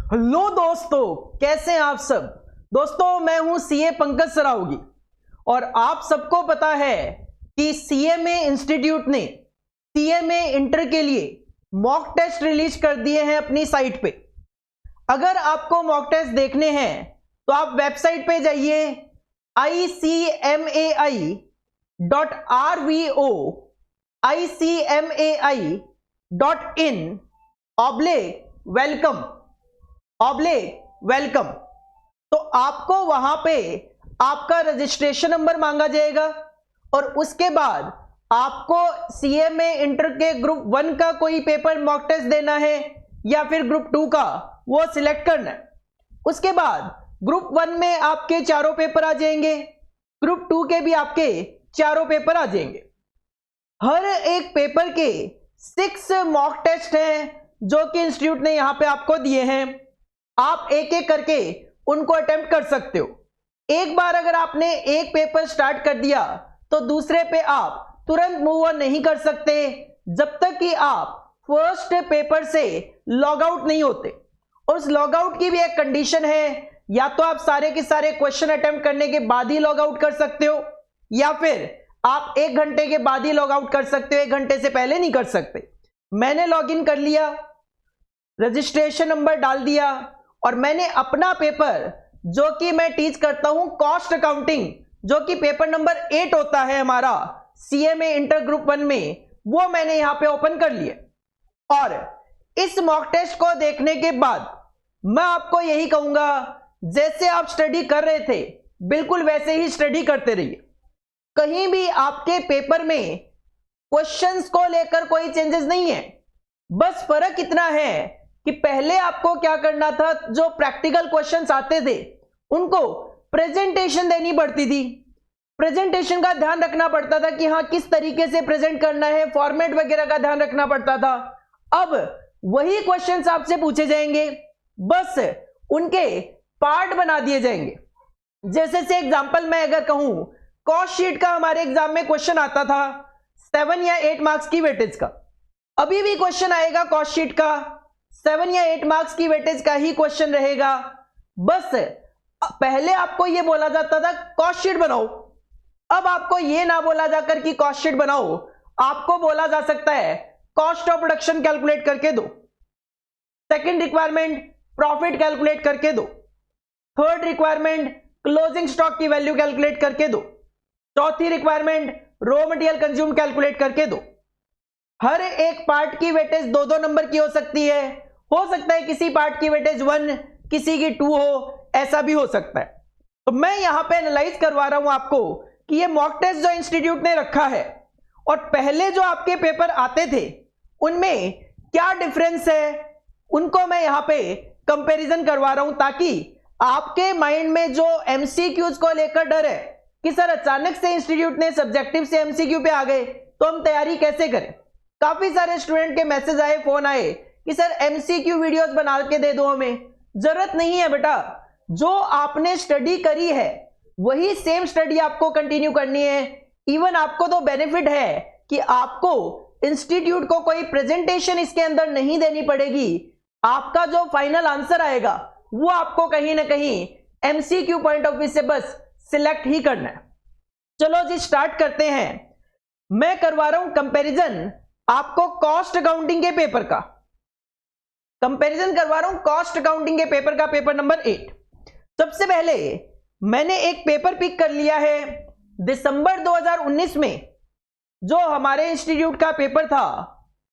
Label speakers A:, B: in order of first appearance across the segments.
A: Hello दोस्तों, कैसे हैं आप सब। दोस्तों, मैं हूं सीए पंकज सरावगी और आप सबको पता है कि सीएमए इंस्टीट्यूट ने सीएमए इंटर के लिए मॉक टेस्ट रिलीज कर दिए हैं अपनी साइट पे। अगर आपको मॉक टेस्ट देखने हैं तो आप वेबसाइट पे जाइए icmai.rvo.in/welcome। तो आपको वहां पे आपका रजिस्ट्रेशन नंबर मांगा जाएगा और उसके बाद आपको सीएमए इंटर के ग्रुप 1 का कोई पेपर मॉक टेस्ट देना है या फिर ग्रुप 2 का, वो सिलेक्ट करना है। उसके बाद ग्रुप 1 में आपके चारों पेपर आ जाएंगे, ग्रुप 2 के भी आपके चारों पेपर आ जाएंगे। हर एक पेपर के 6 मॉक टेस्ट हैं जो कि इंस्टीट्यूट ने यहां पे आपको दिए हैं। आप एक एक करके उनको अटेम्प्ट कर सकते हो। एक बार अगर आपने एक पेपर स्टार्ट कर दिया तो दूसरे पे आप तुरंत मूव ऑन नहीं कर सकते जब तक कि आप फर्स्ट पेपर से लॉग आउट नहीं होते। और उस लॉग आउट की भी एक कंडीशन है, या तो आप सारे के सारे क्वेश्चन अटेम्प्ट करने के बाद ही लॉग आउट कर सकते हो या फिर आप 1 घंटे के बाद ही लॉग आउट कर सकते हो, 1 घंटे से पहले नहीं कर सकते। मैंने लॉग इन कर लिया, रजिस्ट्रेशन नंबर डाल दिया और मैंने अपना पेपर जो कि मैं टीच करता हूं कॉस्ट अकाउंटिंग, जो कि पेपर नंबर 8 होता है हमारा सीएमए इंटर ग्रुप 1 में, वो मैंने यहां पे ओपन कर लिया। और इस मॉक टेस्ट को देखने के बाद मैं आपको यही कहूंगा, जैसे आप स्टडी कर रहे थे बिल्कुल वैसे ही स्टडी करते रहिए। कहीं भी आपके पेपर में क्वेश्चंस को लेकर कोई चेंजेस नहीं है। बस फर्क इतना है कि पहले आपको क्या करना था, जो प्रैक्टिकल क्वेश्चंस आते थे उनको प्रेजेंटेशन देनी पड़ती थी। प्रेजेंटेशन का ध्यान रखना पड़ता था कि हाँ किस तरीके से प्रेजेंट करना है, फॉर्मेट वगैरह का ध्यान रखना पड़ता था। अब वही क्वेश्चंस आपसे पूछे जाएंगे, बस उनके पार्ट बना दिए जाएंगे। जैसे से एग्जांपल मैं अगर कहूं, कॉस्ट शीट का हमारे एग्जाम में क्वेश्चन आता था 7 या 8 मार्क्स की वेटेज का। अभी भी क्वेश्चन आएगा कॉस्ट शीट का, 7 या 8 मार्क्स की वेटेज का ही क्वेश्चन रहेगा। बस पहले आपको यह बोला जाता था कॉस्ट शीट बनाओ, अब आपको यह ना बोला जाकर कि कॉस्ट शीट बनाओ, आपको बोला जा सकता है कॉस्ट ऑफ प्रोडक्शन कैलकुलेट करके दो। सेकंड रिक्वायरमेंट, प्रॉफिट कैलकुलेट करके दो। थर्ड रिक्वायरमेंट, क्लोजिंग स्टॉक की वैल्यू कैलकुलेट करके दो। चौथी requirement, raw material consume calculate करके दो। हर एक पार्ट की वेटेज 2-2 नंबर की हो सकती है। हो सकता है किसी पार्ट की वेटेज 1, किसी की 2 हो, ऐसा भी हो सकता है। तो मैं यहां पे एनालाइज करवा रहा हूं आपको कि ये मॉक टेस्ट जो इंस्टीट्यूट ने रखा है और पहले जो आपके पेपर आते थे उनमें क्या डिफरेंस है, उनको मैं यहां पे कंपैरिजन करवा रहा हूं, ताकि आपके माइंड में जो एमसीक्यूज को लेकर डर है कि सर अचानक से इंस्टीट्यूट ने सब्जेक्टिव से एमसीक्यू पे आ गए तो हम तैयारी कैसे करें। काफी सारे स्टूडेंट के मैसेज आए, फोन आए कि सर एमसीक्यू वीडियोस बना के दे दो हमें। जरूरत नहीं है बेटा, जो आपने स्टडी करी है वही सेम स्टडी आपको कंटिन्यू करनी है। इवन आपको तो बेनिफिट है कि आपको इंस्टीट्यूट को कोई प्रेजेंटेशन इसके अंदर नहीं देनी पड़ेगी। आपका जो फाइनल आंसर आएगा वो आपको कहीं ना कहीं एमसीक्यू पॉइंट ऑफ व्यू से बस सिलेक्ट ही करना है। चलो जी स्टार्ट करते हैं। मैं करवा रहा हूं कंपैरिजन आपको कॉस्ट अकाउंटिंग के पेपर का, कंपैरिजन करवा रहा हूं कॉस्ट अकाउंटिंग के पेपर का, पेपर नंबर 8। सबसे पहले मैंने एक पेपर पिक कर लिया है दिसंबर 2019 में, जो हमारे इंस्टीट्यूट का पेपर था,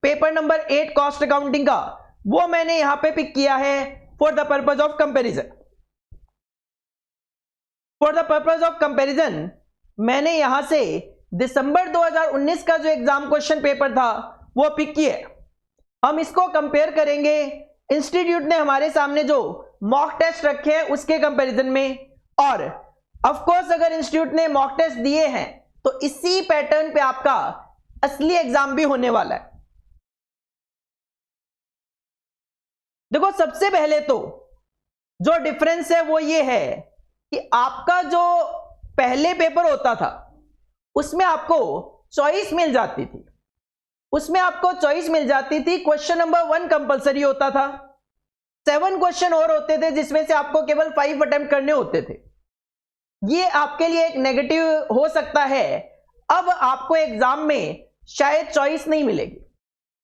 A: पेपर नंबर 8 कॉस्ट अकाउंटिंग का, वो मैंने यहां पे पिक किया है for the purpose of comparison. For the purpose of comparison मैंने यहां से दिसंबर 2019 का जो एग्जाम क्वेश्चन पेपर था वो पिक किया। हम इसको कंपेयर करेंगे इंस्टीट्यूट ने हमारे सामने जो मॉक टेस्ट रखे हैं उसके कंपैरिजन में। और ऑफ कोर्स अगर इंस्टीट्यूट ने मॉक टेस्ट दिए हैं तो इसी पैटर्न पे आपका असली एग्जाम भी होने वाला है। देखो सबसे पहले तो जो डिफरेंस है वो ये है कि आपका जो पहले पेपर होता था उसमें आपको चॉइस मिल जाती थी, क्वेश्चन नंबर 1 कंपलसरी होता था, 7 क्वेश्चन और होते थे जिसमें से आपको केवल 5 अटेम्प्ट करने होते थे। ये आपके लिए एक नेगेटिव हो सकता है। अब आपको एग्जाम में शायद चॉइस नहीं मिलेगी,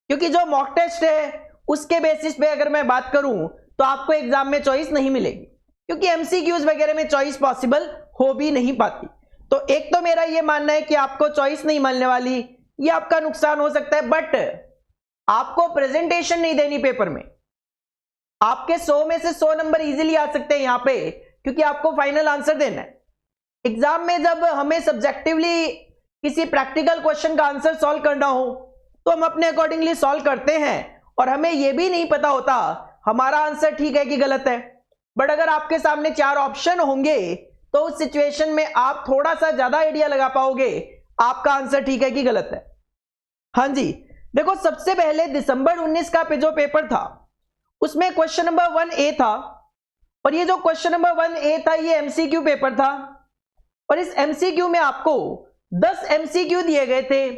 A: क्योंकि जो मॉक टेस्ट है उसके बेसिस पे अगर मैं बात करूं तो आपको एग्जाम में चॉइस नहीं मिलेगी, क्योंकि एमसीक्यूज वगैरह में चॉइस पॉसिबल हो भी नहीं पाती। तो एक तो मेरा ये मानना है कि आपको चॉइस नहीं मिलने वाली, ये आपका नुकसान हो सकता है। बट आपको प्रेजेंटेशन नहीं देनी पेपर में, आपके 100 में से 100 नंबर इजीली आ सकते हैं यहां पे, क्योंकि आपको फाइनल आंसर देना है। एग्जाम में जब हमें सब्जेक्टिवली किसी प्रैक्टिकल क्वेश्चन का आंसर सॉल्व करना हो तो हम अपने अकॉर्डिंगली सॉल्व करते हैं, और हमें यह भी नहीं पता होता हमारा आंसर ठीक है कि गलत है। बट अगर आपके सामने 4 ऑप्शन होंगे तो उस सिचुएशन में आप थोड़ा सा ज्यादा आइडिया लगा पाओगे आपका आंसर ठीक है कि गलत है। हां जी, देखो सबसे पहले दिसंबर 19 का जो पेपर था उसमें क्वेश्चन नंबर 1A था, और ये जो क्वेश्चन नंबर 1A था ये एमसीक्यू पेपर था, और इस एमसीक्यू में आपको 10 एमसीक्यू दिए गए थे,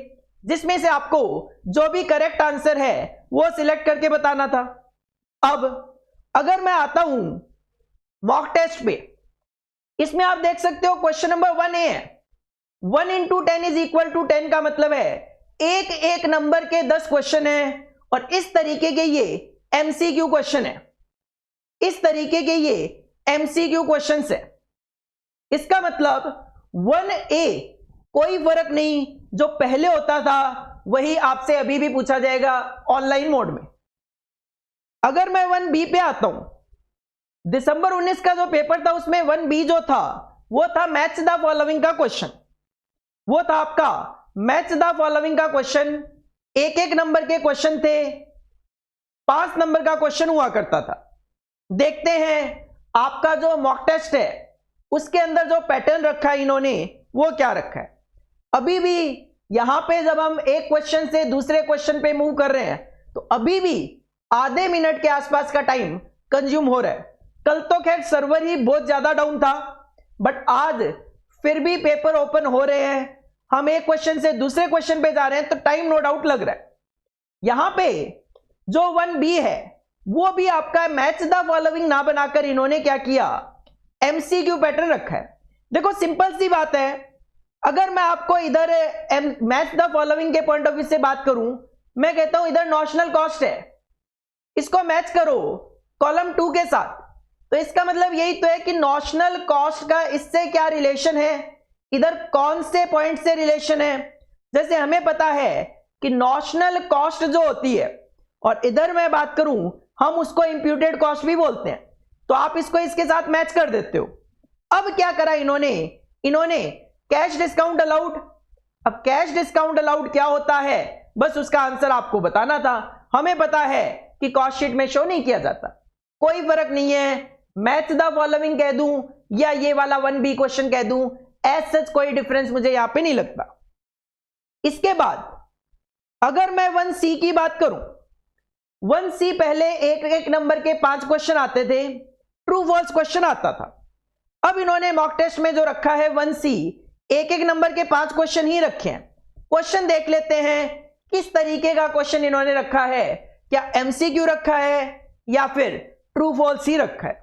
A: जिसमें से आपको जो भी करेक्ट आंसर है वो सिलेक्ट करके बताना था। अब अगर मैं आता हूं मॉक टेस्ट पे, इसमें आप देख सकते हो क्वेश्चन नंबर 1A है, 1 इंटू 10 इज इक्वल टू 10 का मतलब है एक एक नंबर के 10 क्वेश्चन है, और इस तरीके के ये एमसीक्यू क्वेश्चन है, इस तरीके के ये एमसीक्यू क्वेश्चन है। इसका मतलब 1A कोई फर्क नहीं, जो पहले होता था वही आपसे अभी भी पूछा जाएगा ऑनलाइन मोड में। अगर मैं 1B पे आता हूं, दिसंबर 19 का जो पेपर था उसमें 1B जो था वो था मैच द फॉलोइंग का क्वेश्चन, वो था आपका मैच द फॉलोइंग का क्वेश्चन। एक एक नंबर के क्वेश्चन थे, 5 नंबर का क्वेश्चन हुआ करता था। देखते हैं आपका जो मॉक टेस्ट है उसके अंदर जो पैटर्न रखा है इन्होंने वो क्या रखा है। अभी भी यहां पे जब हम एक क्वेश्चन से दूसरे क्वेश्चन पे मूव कर रहे हैं तो अभी भी आधे मिनट के आसपास का टाइम कंज्यूम हो रहा है। कल तो खैर सर्वर ही बहुत ज्यादा डाउन था, बट आज फिर भी पेपर ओपन हो रहे हैं, हम एक क्वेश्चन से दूसरे क्वेश्चन पे जा रहे हैं तो टाइम नो डाउट लग रहा है। यहां पे जो 1B है वो भी आपका मैच द फॉलोइंग ना बनाकर इन्होंने क्या किया, एमसीक्यू पैटर्न रखा है। देखो सिंपल सी बात है, अगर मैं आपको इधर मैच द फॉलोइंग के पॉइंट ऑफ व्यू से बात करूं, मैं कहता हूं इधर नॉशनल कॉस्ट है, इसको मैच करो कॉलम 2 के साथ, तो इसका मतलब यही तो है कि नॉशनल कॉस्ट का इससे क्या रिलेशन है, इधर कौन से पॉइंट से रिलेशन है। जैसे हमें पता है कि नॉशनल कॉस्ट जो होती है, और इधर मैं बात करूं हम उसको इंप्यूटेड कॉस्ट भी बोलते हैं, तो आप इसको इसके साथ मैच कर देते हो। अब क्या करा इन्होंने कैश डिस्काउंट अलाउड। अब कैश डिस्काउंट अलाउड क्या होता है बस उसका आंसर आपको बताना था। हमें पता है कि कॉस्ट शीट में शो नहीं किया जाता, कोई फर्क नहीं है मैच द फॉलोइंग कह दूं या ये वाला 1B क्वेश्चन कह दूं, एज सच कोई डिफरेंस मुझे यहां पे नहीं लगता। इसके बाद अगर मैं 1C की बात करूं, 1C पहले एक एक नंबर के 5 क्वेश्चन आते थे, ट्रू फॉल्स क्वेश्चन आता था। अब इन्होंने मॉक टेस्ट में जो रखा है 1C, एक एक नंबर के 5 क्वेश्चन ही रखे हैं। क्वेश्चन देख लेते हैं किस तरीके का क्वेश्चन इन्होंने रखा है, क्या एमसीक्यू रखा है या फिर ट्रू फॉल्स ही रखा है।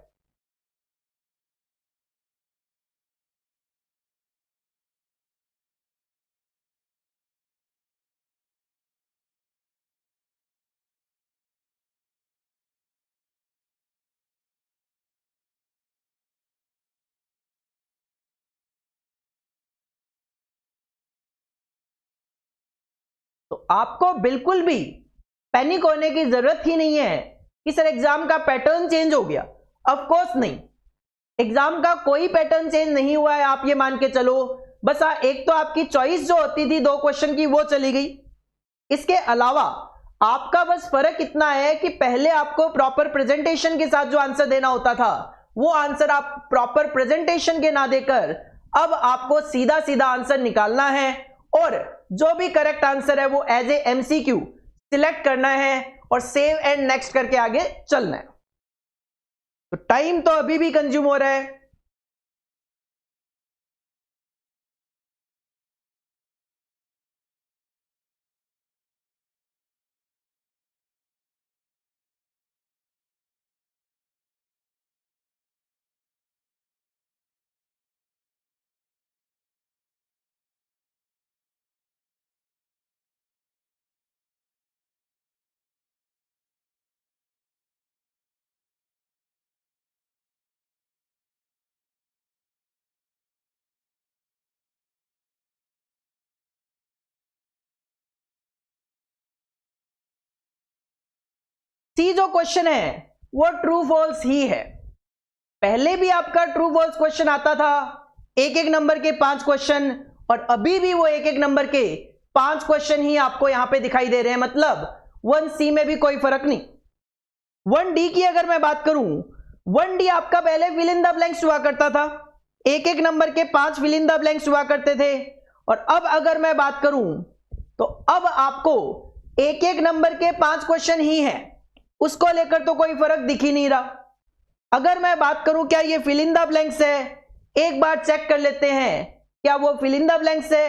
A: तो आपको बिल्कुल भी पैनिक होने की जरूरत ही नहीं है कि सर एग्जाम का पैटर्न चेंज हो गया। ऑफ कोर्स नहीं, एग्जाम का कोई पैटर्न चेंज नहीं हुआ है, आप ये मान के चलो। बस एक तो आपकी चॉइस जो होती थी 2 क्वेश्चन की वो चली गई। इसके अलावा आपका बस फर्क इतना है कि पहले आपको प्रॉपर प्रेजेंटेशन के साथ जो आंसर देना होता था वो आंसर आप प्रॉपर प्रेजेंटेशन के ना देकर अब आपको सीधा सीधा आंसर निकालना है, और जो भी करेक्ट आंसर है वो एज ए एमसीक्यू सिलेक्ट करना है और सेव एंड नेक्स्ट करके आगे चलना है। तो टाइम तो अभी भी कंज्यूम हो रहा है। सी जो क्वेश्चन है वो ट्रू फॉल्स ही है। पहले भी आपका ट्रू फॉल्स क्वेश्चन आता था, एक एक नंबर के 5 क्वेश्चन, और अभी भी वो एक एक नंबर के 5 क्वेश्चन ही आपको यहां पे दिखाई दे रहे हैं, मतलब 1C में भी कोई फर्क नहीं। 1D की अगर मैं बात करूं, 1D आपका पहले फिल इन द ब्लैंक्स हुआ करता था, एक एक नंबर के 5 फिल इन द ब्लैंक्स हुआ करते थे, और अब अगर मैं बात करूं तो अब आपको एक एक नंबर के 5 क्वेश्चन ही हैं, उसको लेकर तो कोई फर्क दिख ही नहीं रहा। अगर मैं बात करूं क्या ये फिल इन द ब्लैंक्स है, एक बार चेक कर लेते हैं क्या वो फिल इन द ब्लैंक्स है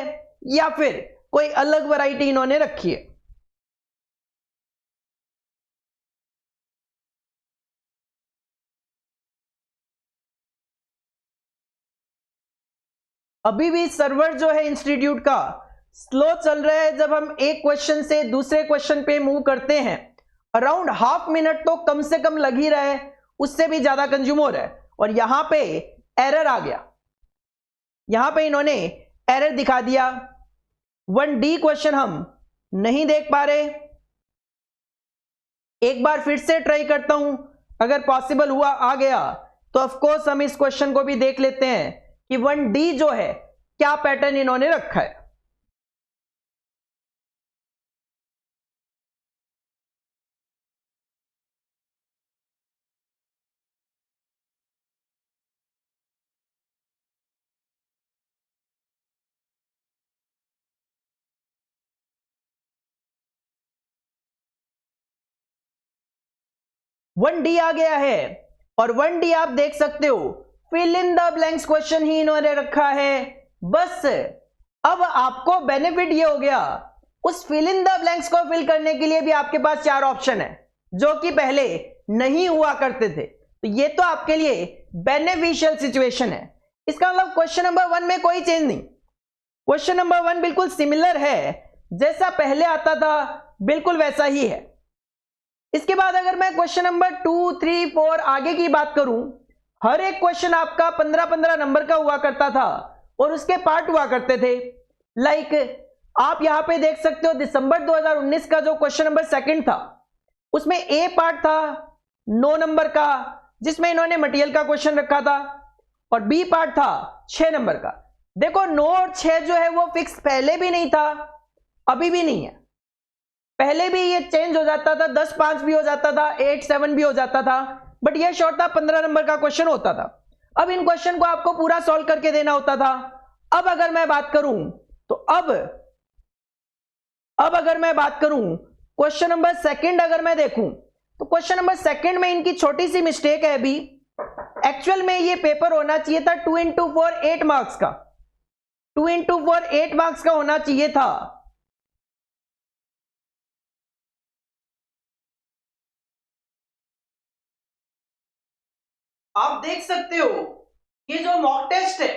A: या फिर कोई अलग वैरायटी इन्होंने रखी है। अभी भी सर्वर जो है इंस्टीट्यूट का स्लो चल रहा है। जब हम एक क्वेश्चन से दूसरे क्वेश्चन पे मूव करते हैं, अराउंड हाफ मिनट तो कम से कम लग ही रहा है, उससे भी ज्यादा कंज्यूम हो रहा है। और यहां पे एरर आ गया, यहां पे इन्होंने एरर दिखा दिया, 1D क्वेश्चन हम नहीं देख पा रहे। एक बार फिर से ट्राई करता हूं, अगर पॉसिबल हुआ आ गया तो ऑफ कोर्स हम इस क्वेश्चन को भी देख लेते हैं कि 1D जो है क्या पैटर्न इन्होंने रखा है। वन डी आ गया है, और 1D आप देख सकते हो fill in the blanks question ही इन्होंने रखा है। बस अब आपको बेनिफिट ये हो गया, उस फिल इन द ब्लैंक्स को फिल करने के लिए भी आपके पास 4 ऑप्शन है जो कि पहले नहीं हुआ करते थे। तो ये तो आपके लिए बेनिफिशियल सिचुएशन है। इसका मतलब क्वेश्चन नंबर 1 में कोई चेंज नहीं, क्वेश्चन नंबर 1 बिल्कुल सिमिलर है, जैसा पहले आता था बिल्कुल वैसा ही है। इसके बाद अगर मैं क्वेश्चन नंबर 2, 3, 4 आगे की बात करूं, हर एक क्वेश्चन आपका 15-15 नंबर का हुआ करता था और उसके पार्ट हुआ करते थे। लाइक आप यहां पे देख सकते हो दिसंबर 2019 का जो क्वेश्चन नंबर 2 था, उसमें ए पार्ट था 9 नंबर का, जिसमें इन्होंने मटेरियल का क्वेश्चन रखा था, और बी पार्ट था 6 नंबर का। देखो 9 और 6 जो है वो फिक्स पहले भी नहीं था, अभी भी नहीं है। पहले भी ये चेंज हो जाता था, 10-5 भी हो जाता था, 8-7 भी हो जाता था, बट ये शॉर्ट था 15 नंबर का क्वेश्चन होता था। अब इन क्वेश्चन को आपको पूरा सॉल्व करके देना होता था। अब अगर मैं बात करूं तो अब अगर मैं बात करूं क्वेश्चन नंबर 2 अगर मैं देखूं तो क्वेश्चन नंबर 2 में इनकी छोटी सी मिस्टेक है। अभी एक्चुअल में ये पेपर होना चाहिए था 2 into 4 8 मार्क्स का, 2 into 4 8 मार्क्स का होना चाहिए था। आप देख सकते हो ये जो मॉक टेस्ट है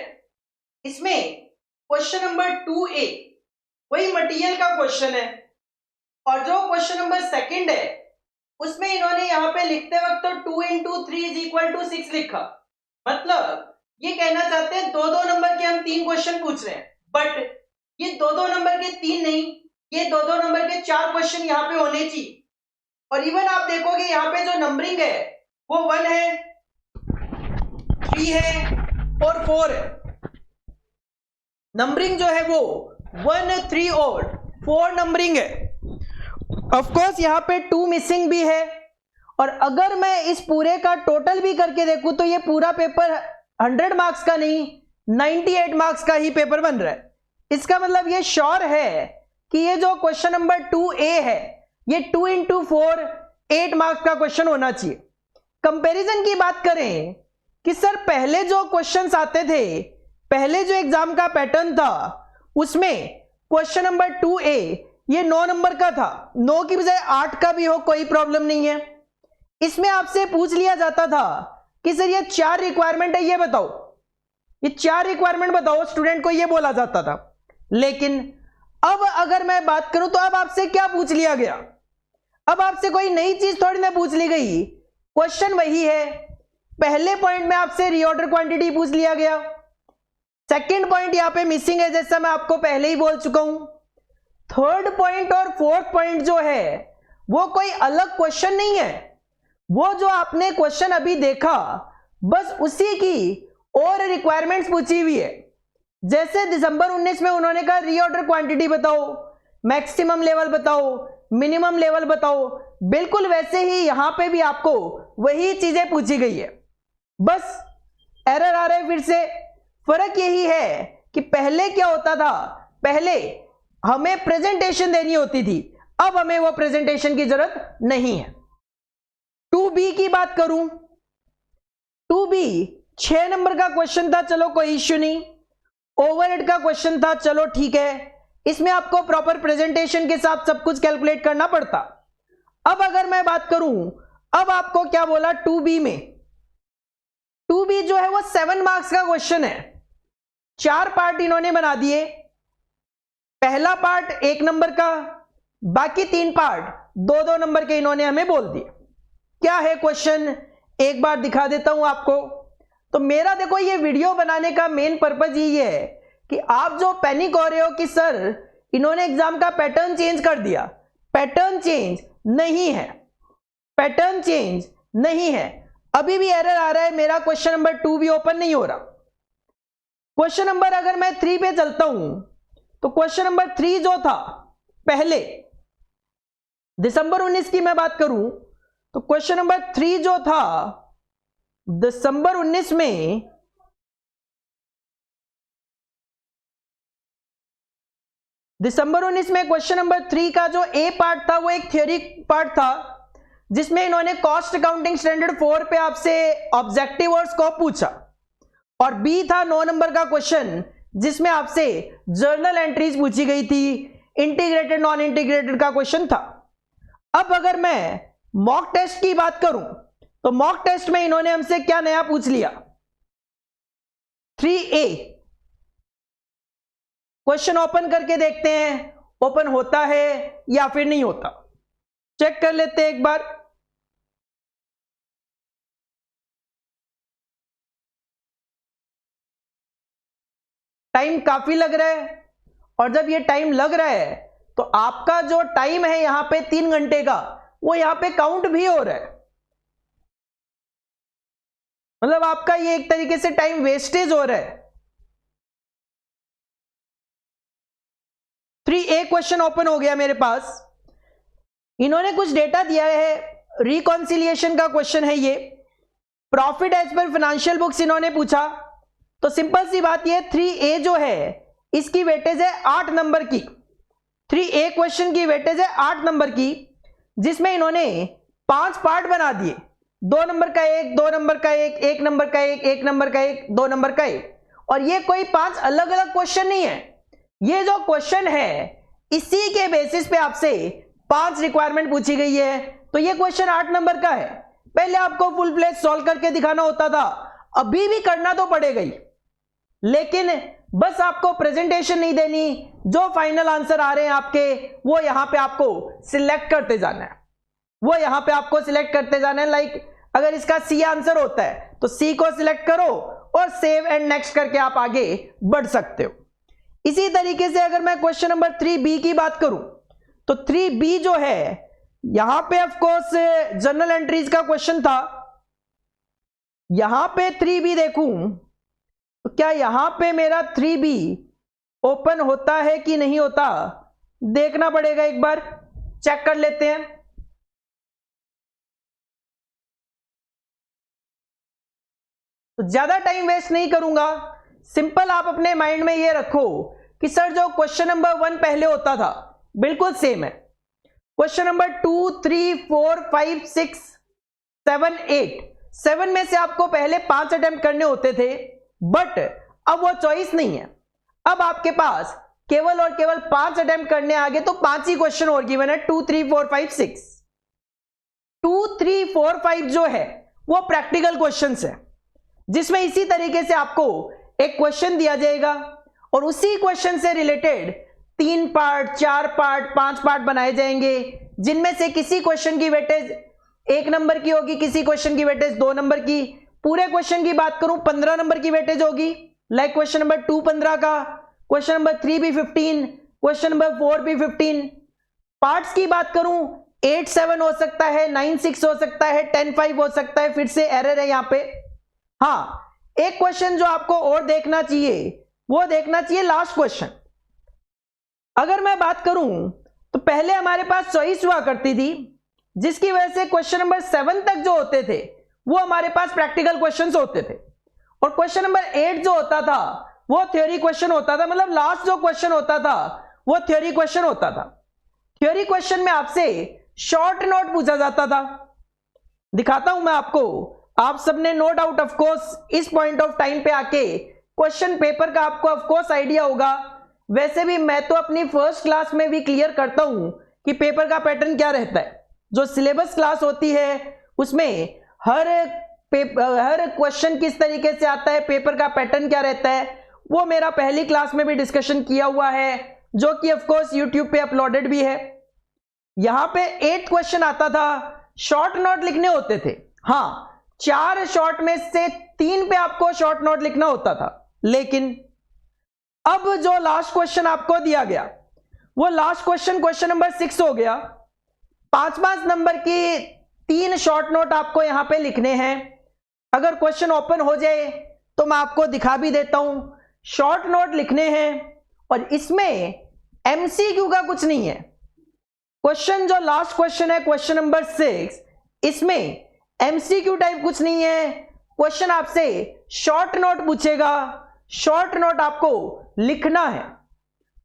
A: इसमें क्वेश्चन नंबर 2A वही मटेरियल का क्वेश्चन है, और जो क्वेश्चन नंबर 2 है उसमें इन्होंने यहां पे लिखते वक्त तो 2 into 3 = 6 लिखा। मतलब ये कहना चाहते हैं 2-2 नंबर के हम 3 क्वेश्चन पूछ रहे हैं, बट ये 2-2 नंबर के 3 नहीं, ये 2-2 नंबर के 4 क्वेश्चन यहाँ पे होने चाहिए। और इवन आप देखोगे यहाँ पे जो नंबरिंग है वो 1 है, 3 है और 4 है। नंबरिंग जो है वो 1, 3 और 4 नंबरिंग है। ऑफ कोर्स यहाँ पे 2 मिसिंग भी है, और अगर मैं इस पूरे का टोटल भी करके देखूं तो ये पूरा पेपर 100 मार्क्स का नहीं 98 मार्क्स का ही पेपर बन रहा है। इसका मतलब ये श्योर है कि ये जो क्वेश्चन नंबर 2A है ये 2 into 4 8 मार्क्स का क्वेश्चन होना चाहिए। कंपैरिजन की बात करें कि सर पहले जो क्वेश्चंस आते थे, पहले जो एग्जाम का पैटर्न था उसमें क्वेश्चन नंबर 2A ये 9 नंबर का था, 9 की बजाय 8 का भी हो कोई प्रॉब्लम नहीं है। इसमें आपसे पूछ लिया जाता था कि सर ये 4 रिक्वायरमेंट है, ये बताओ, ये 4 रिक्वायरमेंट बताओ, स्टूडेंट को ये बोला जाता था। लेकिन अब अगर मैं बात करूं तो अब आपसे क्या पूछ लिया गया, अब आपसे कोई नई चीज थोड़ी ना पूछ ली गई, क्वेश्चन वही है। पहले पॉइंट में आपसे रीऑर्डर क्वांटिटी पूछ लिया गया, सेकंड पॉइंट यहां पे मिसिंग है जैसा मैं आपको पहले ही बोल चुका हूं। थर्ड पॉइंट और फोर्थ पॉइंट जो है वो कोई अलग क्वेश्चन नहीं है, वो जो आपने क्वेश्चन अभी देखा बस उसी की और रिक्वायरमेंट्स पूछी हुई है। जैसे दिसंबर 19 में उन्होंने कहा रीऑर्डर क्वांटिटी बताओ, मैक्सिमम लेवल बताओ, मिनिमम लेवल बताओ, बिल्कुल वैसे ही यहां पे भी आपको वही चीजें पूछी गई है, बस एरर आ रहा है फिर से। फर्क यही है कि पहले क्या होता था, पहले हमें प्रेजेंटेशन देनी होती थी, अब हमें वो प्रेजेंटेशन की जरूरत नहीं है। 2B की बात करूं, 2B 6 नंबर का क्वेश्चन था, चलो कोई इश्यू नहीं। ओवरहेड का क्वेश्चन था, चलो ठीक है, इसमें आपको प्रॉपर प्रेजेंटेशन के साथ सब कुछ कैलकुलेट करना पड़ता। अब अगर मैं बात करूं, अब आपको क्या बोला 2B में, 2B जो है वो 7 मार्क्स का क्वेश्चन है। 4 पार्ट इन्होंने बना दिए, पहला पार्ट 1 नंबर का, बाकी 3 पार्ट 2-2 नंबर के इन्होंने हमें बोल दिए। क्या है क्वेश्चन, एक बार दिखा देता हूं आपको। तो मेरा देखो ये वीडियो बनाने का मेन पर्पज यही है कि आप जो पैनिक हो रहे हो कि सर इन्होंने एग्जाम का पैटर्न चेंज कर दिया, पैटर्न चेंज नहीं है, पैटर्न चेंज नहीं है, अभी भी एरर आ रहा है, मेरा क्वेश्चन नंबर 2 भी ओपन नहीं हो रहा। क्वेश्चन नंबर अगर मैं 3 पे चलता हूं तो क्वेश्चन नंबर 3 जो था पहले दिसंबर 19 की मैं बात करूं तो क्वेश्चन नंबर 3 जो था दिसंबर 19 में क्वेश्चन नंबर 3 का जो ए पार्ट था वो एक थ्योरी पार्ट था, जिसमें इन्होंने कॉस्ट अकाउंटिंग स्टैंडर्ड 4 पे आपसे ऑब्जेक्टिव और स्कोप पूछा, और बी था 9 नंबर का क्वेश्चन जिसमें आपसे जर्नल एंट्रीज पूछी गई थी, इंटीग्रेटेड नॉन इंटीग्रेटेड का क्वेश्चन था। अब अगर मैं मॉक टेस्ट की बात करूं तो मॉक टेस्ट में इन्होंने हमसे क्या नया पूछ लिया, 3A क्वेश्चन ओपन करके देखते हैं ओपन होता है या फिर नहीं होता, चेक कर लेते हैं एक बार। टाइम काफी लग रहा है, और जब ये टाइम लग रहा है तो आपका जो टाइम है यहां पे 3 घंटे का, वो यहां पे काउंट भी हो रहा है, मतलब आपका ये एक तरीके से टाइम वेस्टेज हो रहा है। 3A क्वेश्चन ओपन हो गया मेरे पास, इन्होंने कुछ डेटा दिया है, रिकॉन्सिलिएशन का क्वेश्चन है ये, profit as per financial books इन्होंने पूछा। तो सिंपल सी बात ये 3A जो है इसकी वेटेज है 8 नंबर की, 3A क्वेश्चन की वेटेज है 8 नंबर की, जिसमें इन्होंने 5 पार्ट बना दिए, 2 नंबर का 1, 2 नंबर का 1, 1 नंबर का 1, 1 नंबर का 1, 2 नंबर का 1। और ये कोई 5 अलग अलग क्वेश्चन नहीं है, ये जो क्वेश्चन है इसी के बेसिस पे आपसे 5 रिक्वायरमेंट पूछी गई है, तो ये क्वेश्चन 8 नंबर का है। पहले आपको फुल फ्लेज सॉल्व करके दिखाना होता था, अभी भी करना तो पड़ेगा ही, लेकिन बस आपको प्रेजेंटेशन नहीं देनी, जो फाइनल आंसर आ रहे हैं आपके वो यहां पे आपको सिलेक्ट करते जाना है, वो यहां पे आपको सिलेक्ट करते जाना है। लाइक अगर इसका सी आंसर होता है तो सी को सिलेक्ट करो और सेव एंड नेक्स्ट करके आप आगे बढ़ सकते हो। इसी तरीके से अगर मैं क्वेश्चन नंबर 3B की बात करूं तो 3B जो है यहां पे ऑफ कोर्स जर्नल एंट्रीज का क्वेश्चन था, यहां पे 3B देखूं तो क्या यहां पे मेरा 3B ओपन होता है कि नहीं होता, देखना पड़ेगा, एक बार चेक कर लेते हैं। तो ज्यादा टाइम वेस्ट नहीं करूंगा, सिंपल आप अपने माइंड में ये रखो कि सर जो क्वेश्चन नंबर 1 पहले होता था बिल्कुल सेम है, क्वेश्चन नंबर 2, 3, 4, 5, 6, 7, 8, 7 में से आपको पहले 5 अटेम्प्ट करने होते थे, बट अब वो चॉइस नहीं है, अब आपके पास केवल और केवल 5 अटेम्प्ट करने आगे तो 5 ही क्वेश्चन और गिवन है, 2, 3, 4, 5, 6। 2, 3, 4, 5 जो है वो प्रैक्टिकल क्वेश्चंस है, जिसमें इसी तरीके से आपको एक क्वेश्चन दिया जाएगा और उसी क्वेश्चन से रिलेटेड 3 पार्ट, 4 पार्ट, 5 पार्ट बनाए जाएंगे, जिनमें से किसी क्वेश्चन की वेटेज 1 नंबर की होगी, किसी क्वेश्चन की वेटेज 2 नंबर की। पूरे क्वेश्चन की बात करूं 15 नंबर की वेटेज होगी, लाइक क्वेश्चन नंबर 2 15 का, क्वेश्चन नंबर 3 भी 15, क्वेश्चन नंबर 4 भी 15। पार्ट्स की बात करूं 8-7 हो सकता है, 9-6 हो सकता है, 10-5 हो सकता है, फिर से एरर है यहां पे। हाँ, एक क्वेश्चन जो आपको और देखना चाहिए, वो देखना चाहिए लास्ट क्वेश्चन। अगर मैं बात करूं तो पहले हमारे पास चॉइस हुआ करती थी, जिसकी वजह से क्वेश्चन नंबर 7 तक जो होते थे वो हमारे पास प्रैक्टिकल क्वेश्चंस होते थे, और क्वेश्चन नंबर 8 जो होता था वो थ्योरी क्वेश्चन होता था। मतलब लास्ट जो क्वेश्चन होता था वो थ्योरी क्वेश्चन होता था। थ्योरी क्वेश्चन में आपसे शॉर्ट नोट पूछा जाता था। दिखाता हूं मैं आपको, आप सबने नो डाउट ऑफ कोर्स इस पॉइंट ऑफ टाइम पे आके क्वेश्चन पेपर का आपको ऑफ कोर्स आइडिया होगा। वैसे भी मैं तो अपनी फर्स्ट क्लास में भी क्लियर करता हूं कि पेपर का पैटर्न क्या रहता है। जो सिलेबस क्लास होती है उसमें हर क्वेश्चन किस तरीके से आता है, पेपर का पैटर्न क्या रहता है, वो मेरा पहली क्लास में भी डिस्कशन किया हुआ है, जो कि ऑफ कोर्स यूट्यूब पे अपलोडेड भी है। यहां पे 8 क्वेश्चन आता था, शॉर्ट नोट लिखने होते थे। हाँ, 4 शॉर्ट में से 3 पे आपको शॉर्ट नोट लिखना होता था। लेकिन अब जो लास्ट क्वेश्चन आपको दिया गया वो लास्ट क्वेश्चन नंबर 6 हो गया। 5-5 नंबर की 3 शॉर्ट नोट आपको यहां पे लिखने हैं। अगर क्वेश्चन ओपन हो जाए तो मैं आपको दिखा भी देता हूं। शॉर्ट नोट लिखने हैं और इसमें एमसीक्यू का कुछ नहीं है। क्वेश्चन जो लास्ट क्वेश्चन है क्वेश्चन नंबर 6, इसमें एमसीक्यू टाइप कुछ नहीं है। क्वेश्चन आपसे शॉर्ट नोट पूछेगा, शॉर्ट नोट आपको लिखना है।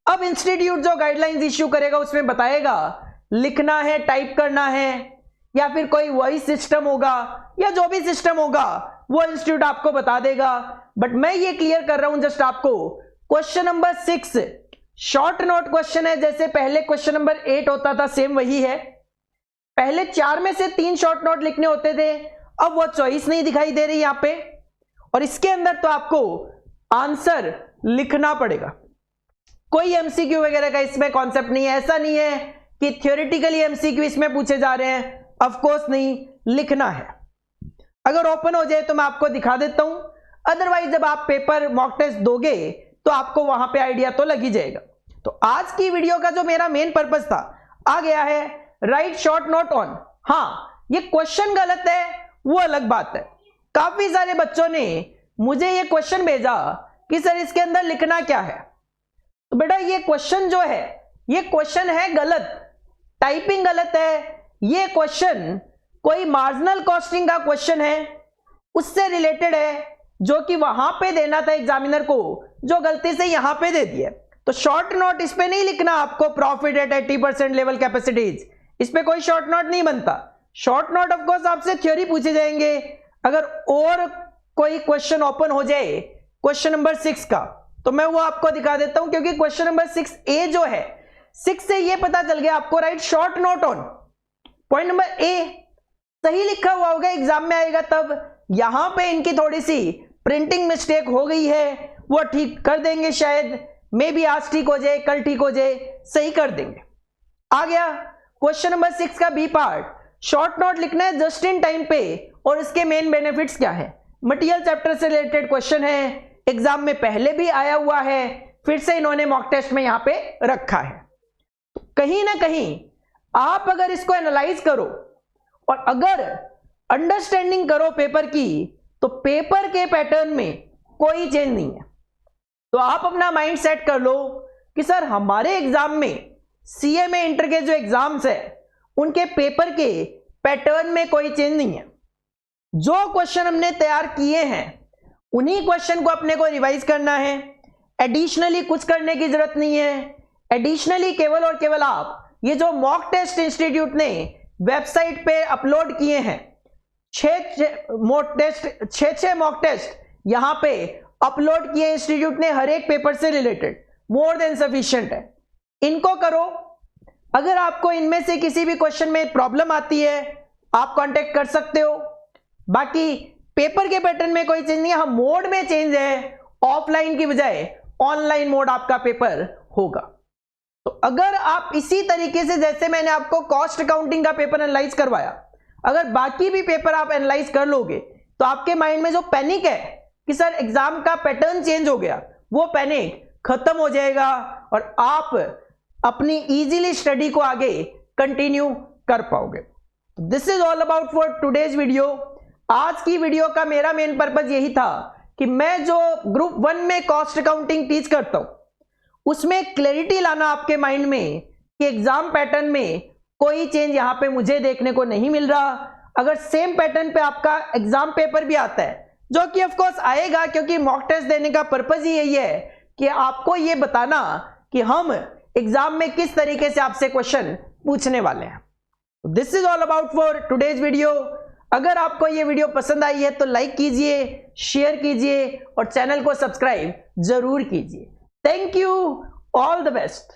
A: अब इंस्टीट्यूट जो गाइडलाइंस इश्यू करेगा उसमें बताएगा लिखना है, टाइप करना है, या फिर कोई वॉइस सिस्टम होगा, या जो भी सिस्टम होगा वो इंस्टीट्यूट आपको बता देगा। बट मैं ये क्लियर कर रहा हूं जस्ट आपको, question number 6 short note question है। जैसे पहले क्वेश्चन नंबर 8 होता था सेम वही है। पहले 4 में से 3 शॉर्ट नोट लिखने होते थे, अब वो चॉइस नहीं दिखाई दे रही यहां पे, और इसके अंदर तो आपको आंसर लिखना पड़ेगा। कोई एमसीक्यू वगैरह का इसमें कॉन्सेप्ट नहीं है। ऐसा नहीं है कि थ्योरेटिकली एमसीक्यू इसमें पूछे जा रहे हैं, ऑफ कोर्स नहीं, लिखना है। अगर ओपन हो जाए तो मैं आपको दिखा देता हूं, अदरवाइज जब आप पेपर मॉक टेस्ट दोगे तो आपको वहां पे आइडिया तो लग ही जाएगा। तो आज की वीडियो का जो मेरा मेन पर्पस था आ गया है, राइट शॉर्ट नोट ऑन। हाँ, ये क्वेश्चन गलत है वो अलग बात है। काफी सारे बच्चों ने मुझे ये क्वेश्चन भेजा कि सर इसके अंदर लिखना क्या है। तो बेटा ये क्वेश्चन जो है ये क्वेश्चन है गलत, टाइपिंग गलत है। ये क्वेश्चन कोई मार्जिनल कॉस्टिंग का क्वेश्चन है, उससे रिलेटेड है, जो कि वहां पे देना था एग्जामिनर को, जो गलती से यहां पे दे दिया। तो शॉर्ट नोट इस पे नहीं लिखना आपको, प्रॉफिट एट 80% लेवल कैपेसिटीज, इस पे कोई शॉर्ट नोट नहीं बनता। शॉर्ट नोट ऑफ कोर्स आपसे थ्योरी पूछे जाएंगे। अगर और कोई क्वेश्चन ओपन हो जाए क्वेश्चन नंबर 6 का तो मैं वो आपको दिखा देता हूं, क्योंकि क्वेश्चन नंबर 6A जो है 6 से ये पता चल गया आपको, right short note on. Point number A सही लिखा हुआ होगा, एग्जाम में आएगा तब। यहां पे इनकी थोड़ी सी प्रिंटिंग मिस्टेक हो गई है, वो ठीक कर देंगे शायद, मे बी आज ठीक हो जाए, कल ठीक हो जाए, सही कर देंगे। आ गया क्वेश्चन नंबर 6 का बी पार्ट, शॉर्ट नोट लिखना है जस्ट इन टाइम पे, और इसके मेन बेनिफिट्स क्या है। मटेरियल चैप्टर से रिलेटेड क्वेश्चन है, एग्जाम में पहले भी आया हुआ है, फिर से इन्होंने मॉक टेस्ट में यहां पे रखा है। कहीं ना कहीं आप अगर इसको एनालाइज करो और अगर अंडरस्टैंडिंग करो पेपर की, तो पेपर के पैटर्न में कोई चेंज नहीं है। तो आप अपना माइंड सेट कर लो कि सर हमारे एग्जाम में सीएमए इंटर के जो एग्जाम्स है उनके पेपर के पैटर्न में कोई चेंज नहीं है। जो क्वेश्चन हमने तैयार किए हैं उन्हीं क्वेश्चन को अपने को रिवाइज करना है, एडिशनली कुछ करने की जरूरत नहीं है। एडिशनली केवल और केवल आप ये जो मॉक टेस्ट इंस्टीट्यूट ने वेबसाइट पे अपलोड किए हैं, 6 मॉक टेस्ट यहां पे अपलोड किए इंस्टीट्यूट ने हर एक पेपर से रिलेटेड, मोर देन सफिशिएंट है। इनको करो। अगर आपको इनमें से किसी भी क्वेश्चन में प्रॉब्लम आती है आप कांटेक्ट कर सकते हो। बाकी पेपर के पैटर्न में कोई चेंज नहीं है। हाँ, मोड में चेंज है, ऑफलाइन की बजाय ऑनलाइन मोड आपका पेपर होगा। तो अगर आप इसी तरीके से जैसे मैंने आपको कॉस्ट अकाउंटिंग का पेपर एनालाइज करवाया, अगर बाकी भी पेपर आप एनालाइज कर लोगे तो आपके माइंड में जो पैनिक है कि सर एग्जाम का पैटर्न चेंज हो गया, वो पैनिक खत्म हो जाएगा और आप अपनी इजीली स्टडी को आगे कंटिन्यू कर पाओगे। This is all about for today's video. आज की वीडियो का मेरा मेन पर्पज यही था कि मैं जो ग्रुप 1 में कॉस्ट अकाउंटिंग टीच करता हूं उसमें क्लैरिटी लाना आपके माइंड में कि एग्जाम पैटर्न में कोई चेंज यहां पे मुझे देखने को नहीं मिल रहा। अगर सेम पैटर्न पे आपका एग्जाम पेपर भी आता है, जो कि ऑफ कोर्स आएगा, क्योंकि मॉक टेस्ट देने का पर्पज ही यही है कि आपको ये बताना कि हम एग्जाम में किस तरीके से आपसे क्वेश्चन पूछने वाले हैं। This is all about for today's video. अगर आपको ये वीडियो पसंद आई है तो लाइक कीजिए, शेयर कीजिए और चैनल को सब्सक्राइब जरूर कीजिए। Thank you, all the best.